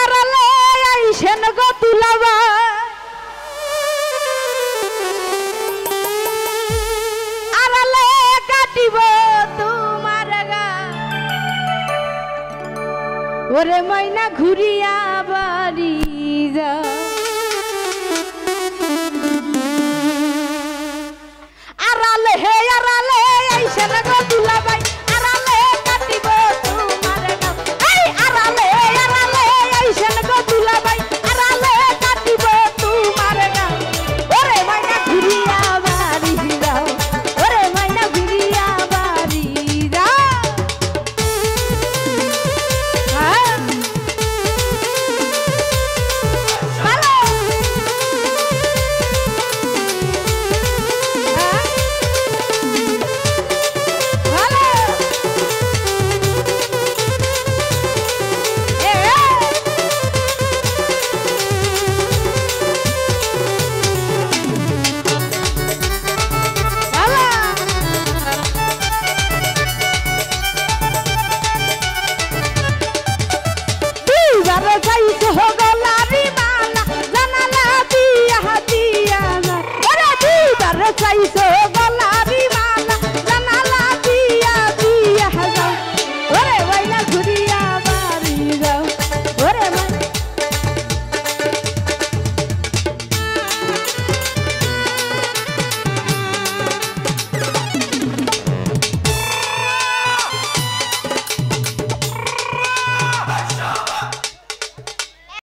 আরালে আইসেন গো দুলাবা আরালে কাটিব তোমার গা ওরে ময়না ঘুরিয়া বাড়ি যা আরালে হে আরালে আইসেন গো দুলাবাই আরালে কাটিব তোমার গা এই আরালে আরালে আইসেন গো দুলাবাই আরালে কাটিব তোমার গা ওরে ময়না ঘুরিয়া বাড়ি যাও ওরে ময়না ঘুরিয়া বাড়ি যাও হ্যাঁ ভালো যাইছো গলা